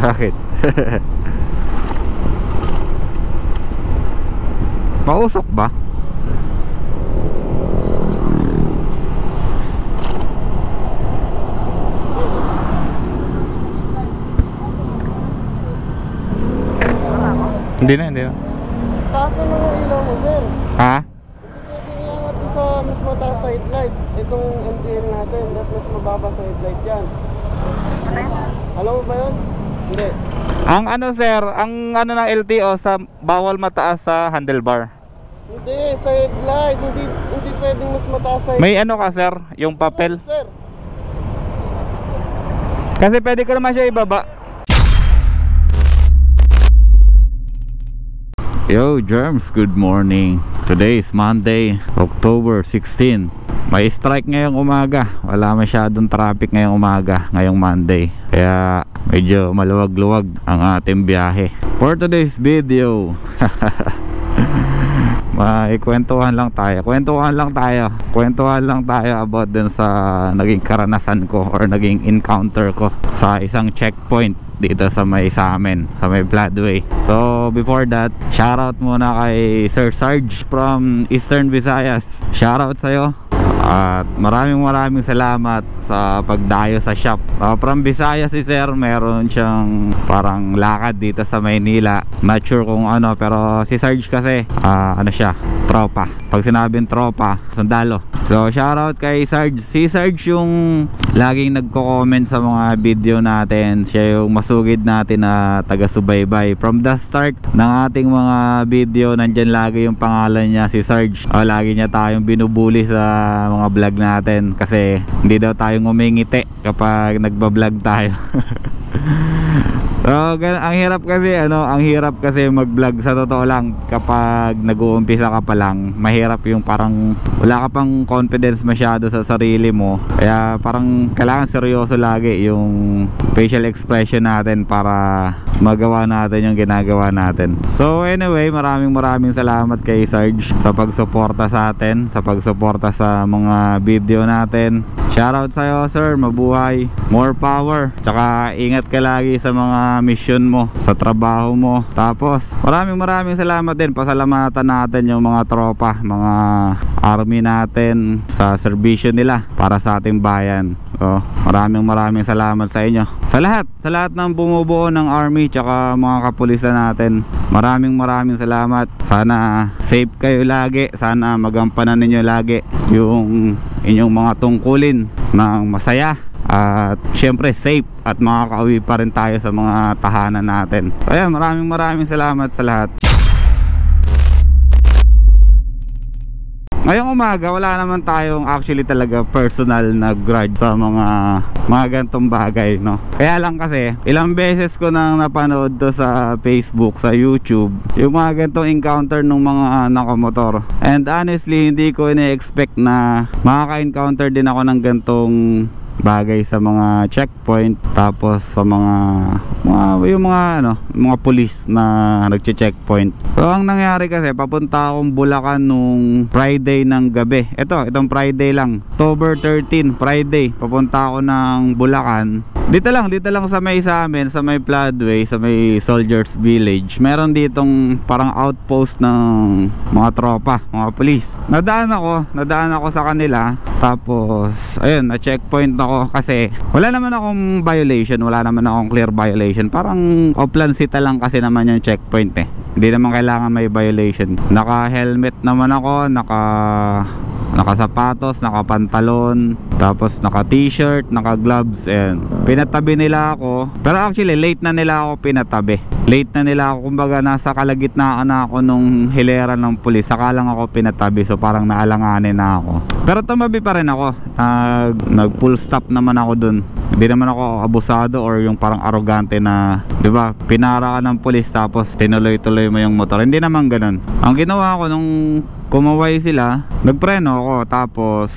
Bakit? Mausok ba? Hindi na. Kaso na yung ilaw mo, sir. Ha? Pwede iangat sa mas mataas sa headlight. Itong MPL natin, at mas mababa sa headlight yan. Alam mo ba yun? Hindi. Ang ano sir, ang ano ng LTO sa bawal mataas sa handlebar. Hindi, sa headlight. Hindi pwedeng mas mataas sa headlight. May ano ka sir, yung papel? Sir. Kasi pwede ko naman siya ibaba. Yo germs, good morning. Today is Monday, October 16. May strike ngayong umaga. Wala masyadong traffic ngayong umaga, ngayong Monday. Kaya medyo maluwag-luwag ang ating biyahe. For today's video kwentuhan lang tayo about dun sa naging karanasan ko or naging encounter ko sa isang checkpoint dito sa may Floodway. So before that, shoutout muna kay Sir Sarge from Eastern Visayas. Shoutout sa'yo. At maraming salamat sa pagdayo sa shop. From Visayas si Sir, meron siyang parang lakad dito sa Maynila. Not sure kung ano, pero si Sarge kasi ano siya, tropa. Pag sinabing tropa, sundalo. So shoutout kay Sarge. Si Sarge yung laging nagko-comment sa mga video natin. Siya yung masugid natin na taga-subaybay. From the start ng ating mga video, nandyan lagi yung pangalan niya, si Sarge. Lagi niya tayong binubuli sa mga vlog natin kasi hindi daw tayo ngumingiti kapag nagba-vlog tayo. So, ang hirap kasi mag-vlog sa totoo lang. Kapag nag-uumpisa ka pa lang, mahirap yung parang wala ka pang confidence masyado sa sarili mo. Kaya parang kailangan seryoso lagi yung facial expression natin para magawa natin yung ginagawa natin. So anyway, maraming salamat kay Sarge sa pagsuporta sa atin, sa pagsuporta sa mga video natin. Shoutout sa'yo sir, mabuhay, more power, tsaka ingat ka lagi sa mga mission mo, sa trabaho mo. Tapos maraming salamat din, pasalamatan natin yung mga tropa, mga army natin sa serbisyo nila para sa ating bayan. Maraming salamat sa inyo, sa lahat ng bumubuo ng army tsaka mga kapulisan natin. Maraming salamat. Sana safe kayo lagi, sana magampanan ninyo lagi yung inyong mga tungkulin ng masaya at syempre safe, at makakauwi pa rin tayo sa mga tahanan natin. Kaya maraming salamat sa lahat. Ngayong umaga wala naman tayong actually talaga personal na grudge sa mga ganitong bagay, no? Kaya lang kasi ilang beses ko nang napanood to sa Facebook, sa YouTube, yung mga ganitong encounter ng mga nakamotor. And honestly, hindi ko ina-expect na makaka-encounter din ako ng ganitong bagay sa mga checkpoint, tapos sa mga police na nagche-checkpoint. So ang nangyari kasi, papunta akong Bulacan nung Friday ng gabi. Itong Friday lang, October 13, Friday. Papunta ako ng Bulacan. Dito lang sa may Floodway, sa may Soldiers Village. Meron ditong parang outpost ng mga tropa, mga police. Nadaan ako sa kanila. Tapos ayun, na-checkpoint ako kasi wala naman akong violation, wala naman akong clear violation. Parang Oplancita lang kasi naman yung checkpoint eh. Hindi naman kailangan may violation. Naka-helmet naman ako, naka-sapatos, naka-pantalon, tapos naka-t-shirt, naka-gloves, and pinatabi nila ako. Pero actually late na nila ako pinatabi. Kumbaga nasa kalagitnaan na ako nung hilera ng pulis, saka lang ako pinatabi. So parang naalanganin na ako. Pero tumabi pa rin ako. Nag full stop naman ako dun. Hindi naman ako abusado or yung parang arrogante na, di ba, pinara ka ng pulis tapos tinuloy-tuloy mo yung motor. Hindi naman ganun. Ang ginawa ko nung kumaway sila, nagpreno ako, tapos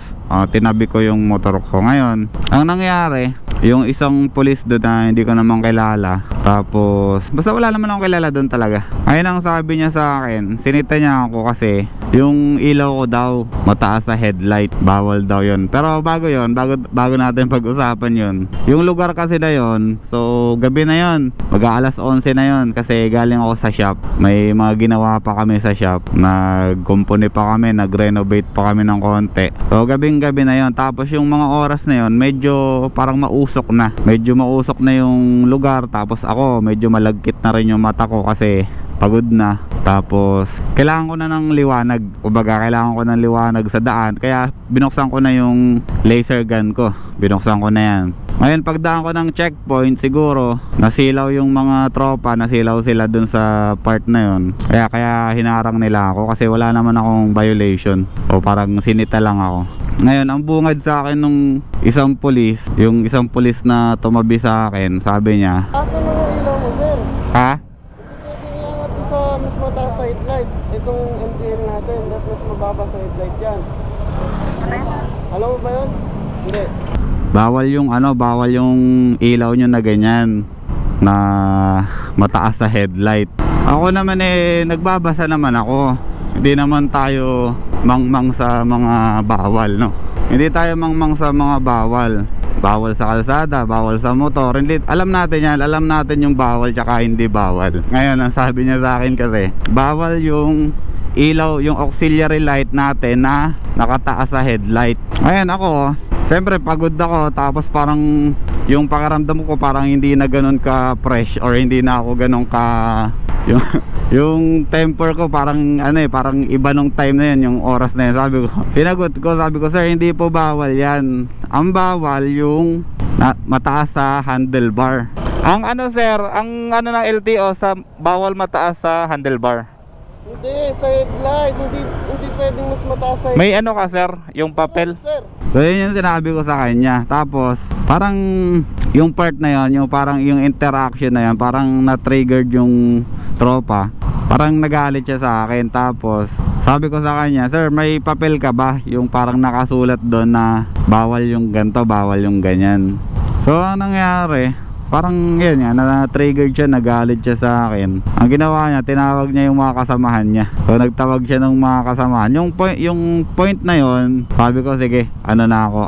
tinabi ko yung motor ko. Ngayon, ang nangyari, yung isang pulis doon na hindi ko naman kilala, Tapos basta wala naman akong kilala doon talaga. Ayun ang sabi niya sa akin, sinita niya ako kasi yung ilaw ko daw mataas sa headlight, bawal daw yun. Pero bago yun, bago natin pag-usapan yun, yung lugar kasi na yun, so gabi na yun, mag-aalas 11 na yun kasi galing ako sa shop. May mga ginawa pa kami sa shop, nag-company pa kami, nag-renovate pa kami ng konti. So gabing gabi na yun. Tapos yung mga oras na yun, medyo parang mausok na, medyo mausok na yung lugar. Tapos ako medyo malagkit na rin yung mata ko kasi pagod na. Tapos kailangan ko na ng liwanag, kumbaga kailangan ko ng liwanag sa daan, kaya binuksan ko na yung laser gun ko, binuksan ko na yan. Ngayon pagdaan ko ng checkpoint, siguro nasilaw yung mga tropa, nasilaw sila dun sa part na yun, kaya hinarang nila ako kasi wala naman akong violation, o parang sinita lang ako. Ngayon ang bungad sa akin nung isang pulis, yung isang pulis na tumabi sa akin, sabi niya, Asa mo yung ilaw mo, sir? ha? Pwede iangat sa mas mataas sa headlight. Itong NPL natin, that mas mababa sa headlight yan. Alam mo ba yun? Hindi. Bawal yung bawal yung ilaw nyo na ganyan na mataas sa headlight. Ako naman nagbabasa naman ako. Hindi naman tayo mangmang sa mga bawal, no? Hindi tayo mangmang sa mga bawal. Bawal sa kalsada, bawal sa motor. Hindi, alam natin yan, alam natin yung bawal tsaka hindi bawal. Ngayon ang sabi niya sa akin kasi, bawal yung ilaw, yung auxiliary light natin na nakataas sa headlight. Ngayon ako, siyempre pagod ako, tapos parang yung pakiramdam ko parang hindi na ganun ka fresh, or hindi na ako ganun ka yung temper ko parang parang iba nung time na yun, yung oras na yun. Sabi ko sir, hindi po bawal yan. Ang bawal yung mataas sa handlebar. Ang sir, ang ng LTO sa bawal mataas sa handlebar. Hindi, sa headlight. Hindi pwedeng mas mataas sa headlight. May ka sir, yung papel. Sir. So yun yung sinabi ko sa kanya. Tapos parang yung part na yun, yung parang yung interaction na yun, parang na-triggered yung tropa. Parang nagalit siya sa akin. Tapos sabi ko sa kanya, sir, may papel ka ba? Yung parang nakasulat doon na bawal yung ganto, bawal yung ganyan. So ang nangyari, parang yun nga, na-triggered siya, nagalit siya sa akin. Ang ginawa niya, tinawag niya yung mga kasamahan niya. So nagtawag siya ng mga kasamahan. Yung point na yun, sabi ko sige, na ako,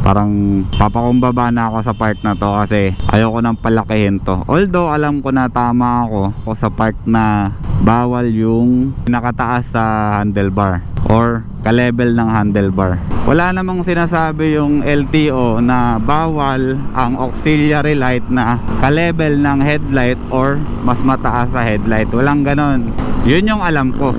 parang papakumbaba na ako sa part na to kasi ayoko nang palakihin to. Although alam ko na tama ako sa part na bawal yung nakataas sa handlebar or ka-level ng handlebar. Wala namang sinasabi yung LTO na bawal ang auxiliary light na ka-level ng headlight or mas mataas sa headlight. Walang ganon. Yun yung alam ko.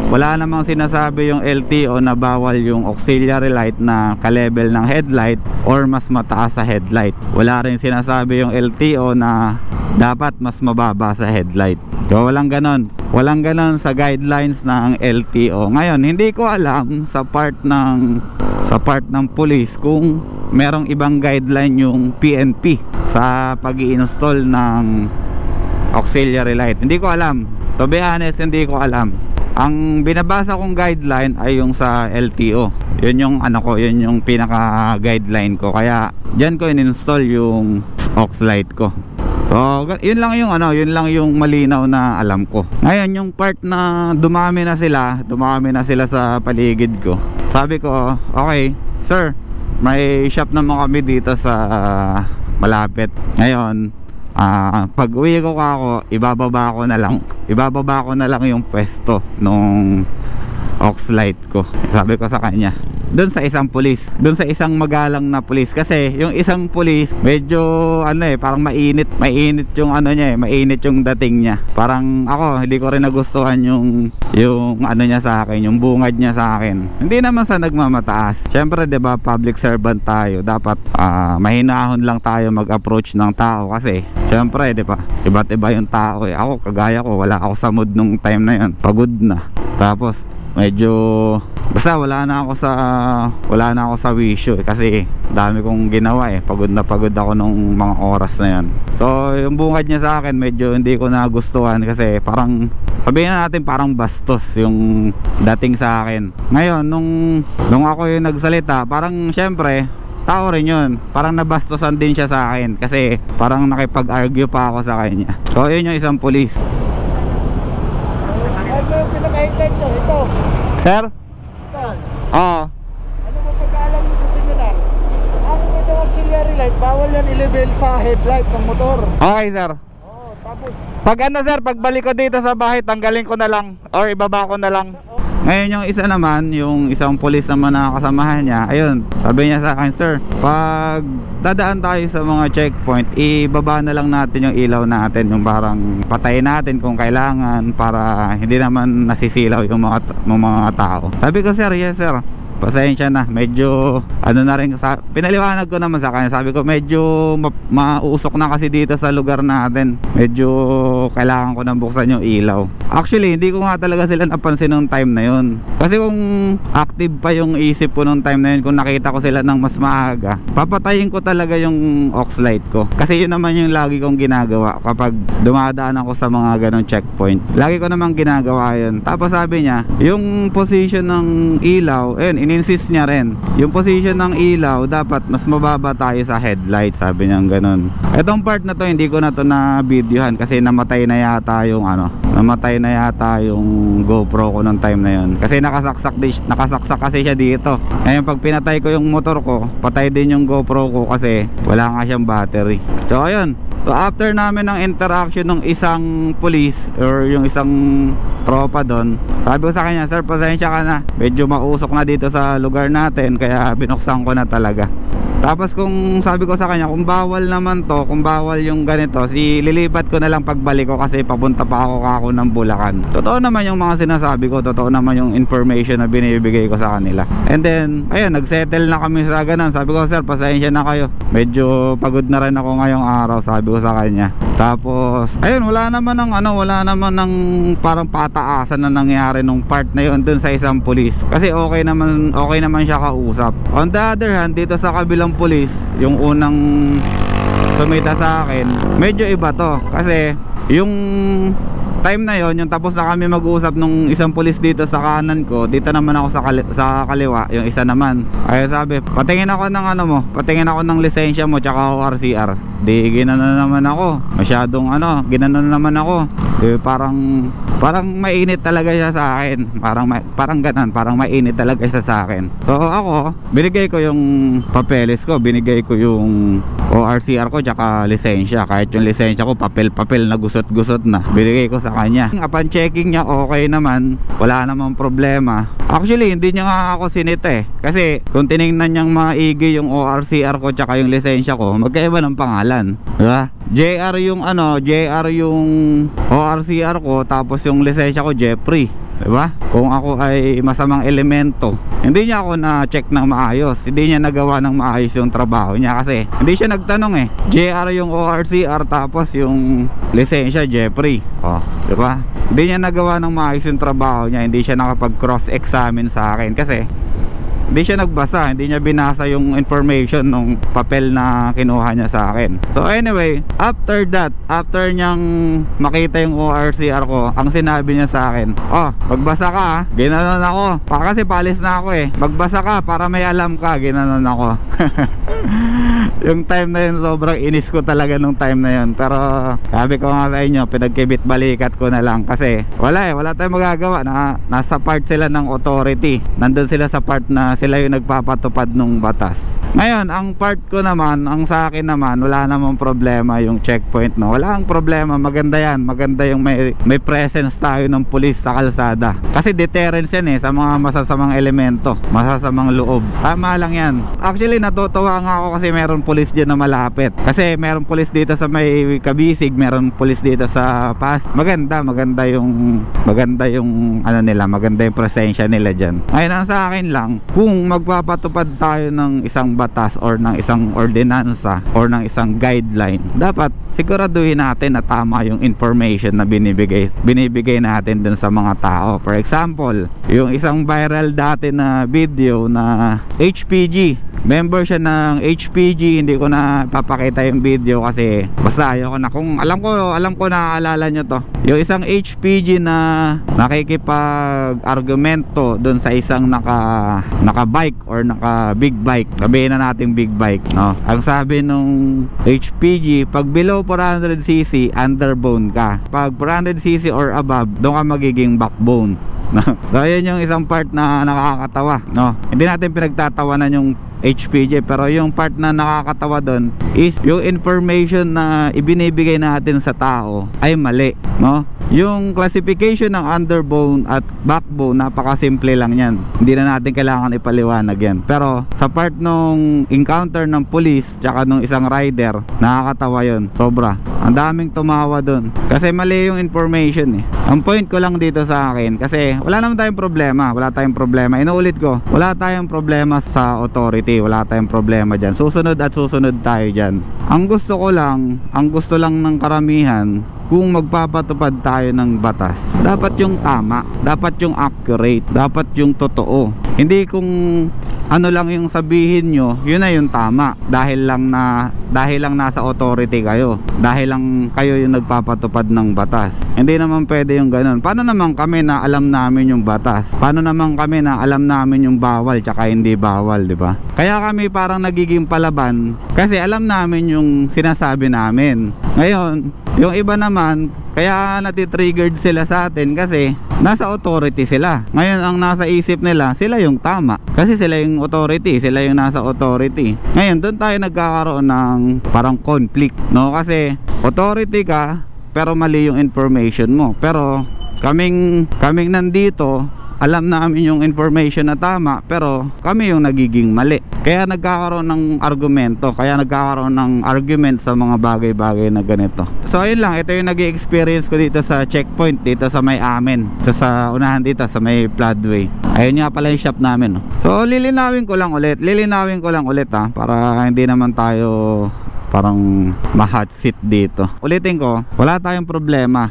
Wala namang sinasabi yung LTO na bawal yung auxiliary light na ka-level ng headlight or mas mataas sa headlight. Wala rin sinasabi yung LTO na dapat mas mababa sa headlight. So walang ganon. Walang ganon sa guidelines ng LTO. Ngayon, hindi ko alam sa part ng police kung merong ibang guideline yung PNP sa pag-i-install ng auxiliary light. Hindi ko alam. To be honest, hindi ko alam. Ang binabasa kong guideline ay yung sa LTO. Yun yung yun yung pinaka guideline ko. Kaya diyan ko in-install yung aux light ko. So yun lang yung malinaw na alam ko. Ngayon yung part na dumami na sila sa paligid ko. Sabi ko, okay sir, may shop naman kami dito sa malapit. Ngayon pag uwi ko ibababa ko na lang yung pwesto nung aux light ko. Sabi ko sa kanya doon sa isang pulis, doon sa isang magalang na pulis, kasi yung isang pulis medyo parang mainit yung mainit yung dating niya. Parang ako hindi ko rin nagustuhan yung niya sa akin, yung bungad niya sa akin. Hindi naman sa nagmamataas. Syempre 'di ba, public servant tayo, dapat mahinahon lang tayo mag-approach ng tao kasi syempre 'di ba, iba't iba yung tao eh. Ako kagaya ko, wala ako sa mood nung time na yun, pagod na. Tapos medyo basta wala na ako sa wisyo kasi dami kong ginawa pagod ako nung mga oras na yan. So yung bungad niya sa akin medyo hindi ko nagustuhan kasi parang sabihin na natin parang bastos yung dating sa akin. Ngayon nung ako yung nagsalita, parang syempre tao rin yun. Parang nabastosan din siya sa akin kasi parang nakipag-argue pa ako sa kanya. So yun yung isang pulis. Ano yung pinaka-headlight nyo? Ito. Sir? Yan. Oo. Ano ba pagkaalam nyo sa seminar? Ang itong auxiliary light, bawal yan i-level sa headlight ng motor. Okay sir. Oo, tapos Pag ano sir, pagbalik ko dito sa bahay, tanggalin ko na lang or ibaba ko na lang. Ngayon yung isa naman, yung isang pulis naman na kasamahan niya, ayun, sabi niya sa akin, sir, pag dadaan tayo sa mga checkpoint, ibaba na lang natin yung ilaw natin, yung parang patayin natin kung kailangan para hindi naman nasisilaw yung mga tao. Sabi ko, sir, yes sir, pasensya na, medyo ano na rin, pinaliwanag ko naman sa kanya, sabi ko medyo mausok na kasi dito sa lugar natin, medyo kailangan ko nang buksan yung ilaw. Actually hindi ko nga talaga sila napansin nung time na yun, kasi kung active pa yung isip ko nung time na yun, kung nakita ko sila ng mas maaga, papatayin ko talaga yung aux light ko, kasi yun naman yung lagi kong ginagawa kapag dumadaan ako sa mga ganong checkpoint, lagi ko naman ginagawa yun. Tapos sabi niya, yung position ng ilaw, in-insist niya rin, yung position ng ilaw dapat mas mababa tayo sa headlight, sabi niya ganun. Etong part na to hindi ko na to na videohan kasi namatay na yata yung GoPro ko nung time na yun, kasi nakasaksak kasi siya dito. Ngayon pag pinatay ko yung motor ko, patay din yung GoPro ko kasi wala nga siyang battery. So ayun, so after namin ng interaction ng isang police or yung isang tropa doon, sabi ko sa kanya, sir pasensya ka na, medyo mausok na dito sa lugar natin kaya binuksan ko na talaga. Tapos kung sabi ko sa kanya, kung bawal naman to, kung bawal yung ganito, lilipat ko na lang pagbalik ko kasi papunta pa ako ng Bulacan. Totoo naman yung mga sinasabi ko, totoo naman yung information na binibigay ko sa kanila. And then ayun, nagsettle na kami sa ganun. Sabi ko, sir pasensya na kayo, medyo pagod na rin ako ngayong araw, sabi ko sa kanya. Tapos ayun, wala naman ng parang pataasan na nangyari nung part na yun dun sa isang pulis, kasi okay naman siya kausap. On the other hand, dito sa kabilang pulis, yung unang sumita sa akin, medyo iba to, kasi yung time na yon, yung tapos na kami mag-uusap nung isang pulis dito sa kanan ko, dito naman ako sa kaliwa, yung isa naman ay sabi, patingin ako ng lisensya mo tsaka ORCR. Di ginano naman ako, masyadong ginano naman ako. Di, parang mainit talaga siya sa akin, parang ganun, parang mainit talaga siya sa akin. So ako, binigay ko yung papeles ko, binigay ko yung ORCR ko tsaka lisensya, kahit yung lisensya ko papel na gusot na, binigay ko sa kanya. Upon checking niya, okay naman, wala namang problema. Actually hindi niya nga ako sinita kasi kung tinignan niyang maigi yung ORCR ko tsaka yung lisensya ko, magkaiba ng pangalan, diba? JR yung ORCR ko, tapos yung lisensya ko Jeffrey, diba? Kung ako ay masamang elemento, hindi niya ako na-check ng maayos, hindi niya nagawa ng maayos yung trabaho niya, kasi hindi siya nagtanong JR yung ORCR tapos yung lisensya Jeffrey, diba? Hindi niya nagawa ng maayos yung trabaho niya, hindi siya nakapag cross-examine sa akin kasi hindi siya nagbasa, hindi niya binasa yung information nung papel na kinuha niya sa akin. So anyway, after niyang makita yung ORCR ko, ang sinabi niya sa akin, magbasa ka ha, ginanon ako, kasi palis na ako magbasa ka para may alam ka, ginanon ako. Yung time na yun, sobrang inis ko talaga nung time na yun. Pero sabi ko nga sa inyo, pinagkibit balikat ko na lang, kasi wala tayong magagawa, nasa part sila ng authority, nandun sila sa part na sila yung nagpapatupad ng batas. Ngayon, ang part ko naman, ang sa akin naman, wala namang problema yung checkpoint, no? Wala ang problema, maganda yan, maganda yung may presence tayo ng pulis sa kalsada, kasi deterrence yan sa mga masasamang elemento, masasamang loob. Tama lang yan. Actually natutuwa nga ako kasi meron pulis dyan na malapit, kasi meron pulis dito sa may Kabisig, meron pulis dito sa Pas. Maganda yung maganda yung presensya nila dyan. Ngayon, ang sa akin lang, kung magpapatupad tayo ng isang batas or ng isang ordinansa or ng isang guideline, dapat siguraduhin natin na tama yung information na binibigay natin dun sa mga tao. For example, yung isang viral dati na video na HPG, member siya ng HPG. Hindi ko na papakita yung video kasi basta ayoko na. Kung alam ko naaalala nyo to, yung isang HPG na nakikipag-argumento dun sa isang naka-bike or naka-big bike, sabihin na natin big bike, no? Ang sabi nung HPG, pag below 400cc, underbone ka. Pag 400cc or above, doon ka magiging backbone. So yun yung isang part na nakakatawa, no? Hindi natin pinagtatawanan yung HPG, pero yung part na nakakatawa doon is yung information na ibinibigay natin sa tao ay mali, no? Yung classification ng underbone at backbone, napakasimple lang yan. Hindi na natin kailangan ipaliwanag yan. Pero sa part nung encounter ng police tsaka nung isang rider, nakakatawa yun, sobra. Ang daming tumawa doon kasi mali yung information eh. Ang point ko lang dito sa akin, kasi wala naman tayong problema. Inuulit ko, wala tayong problema sa authority, wala tayong problema dyan. Susunod at susunod tayo dyan. Ang gusto lang ng karamihan, kung magpapatupad tayo ng batas, dapat yung tama, dapat yung accurate, dapat yung totoo. Hindi kung ano lang yung sabihin nyo, yun na yung tama. Dahil lang nasa authority kayo, dahil lang kayo yung nagpapatupad ng batas. Hindi naman pwede yung ganun. Paano naman kami na alam namin yung batas? Paano naman kami na alam namin yung bawal tsaka hindi bawal, di ba? Kaya kami parang nagiging palaban kasi alam namin yung sinasabi namin. Ngayon, yung iba naman, kaya natitriggered sila sa atin kasi nasa authority sila. Ngayon ang nasa isip nila, sila yung tama kasi sila yung authority, sila yung nasa authority. Ngayon doon tayo nagkakaroon ng parang conflict, no? Kasi authority ka pero mali yung information mo. Pero kaming nandito, alam namin yung information na tama pero kami yung nagiging mali. Kaya nagkakaroon ng argumento, kaya nagkakaroon ng argument sa mga bagay-bagay na ganito. So ayun lang, ito yung nag-experience ko dito sa checkpoint, dito sa may amin, sa unahan dito sa may Floodway. Ayun nga pala yung shop namin, no? So lilinawin ko lang ulit ha, para hindi naman tayo parang ma-hot seat dito. Ulitin ko, wala tayong problema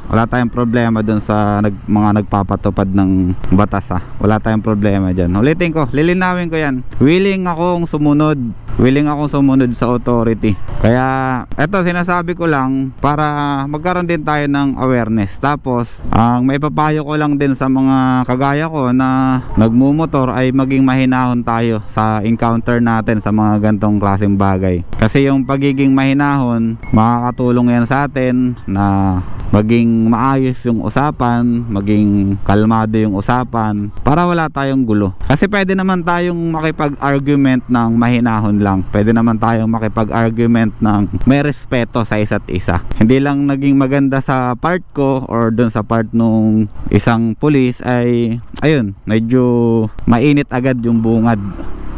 dun sa mga nagpapatupad ng batas ha. Wala tayong problema dyan. Ulitin ko, lilinawin ko yan. Willing akong sumunod sa authority. Kaya eto, sinasabi ko lang para magkaroon din tayo ng awareness. Tapos ang may papayo ko lang din sa mga kagaya ko na nagmumotor ay maging mahinahon tayo sa encounter natin sa mga gantong klaseng bagay. Kasi yung pagiging mahinahon, makakatulong yan sa atin na maging maayos yung usapan, maging kalmado yung usapan, para wala tayong gulo. Kasi pwede naman tayong makipag-argument ng mahinahon lang, pwede naman tayong makipag-argument ng may respeto sa isa't isa. Hindi lang naging maganda sa part ko or dun sa part nung isang pulis ay ayun, medyo mainit agad yung bungad,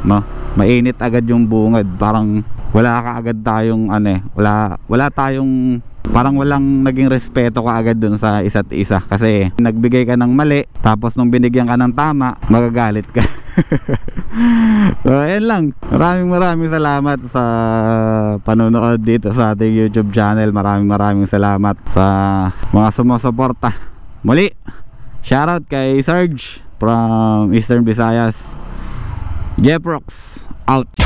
no? Mainit agad yung bungad, parang wala kaagad tayong wala tayong, parang walang naging respeto ka agad dun sa isa't isa kasi nagbigay ka ng mali, tapos nung binigyan ka ng tama, magagalit ka. So ayan lang, maraming salamat sa panonood dito sa ating YouTube channel. Maraming salamat sa mga sumusuporta. Muli, shoutout kay Sarge from Eastern Visayas. Jeprox out.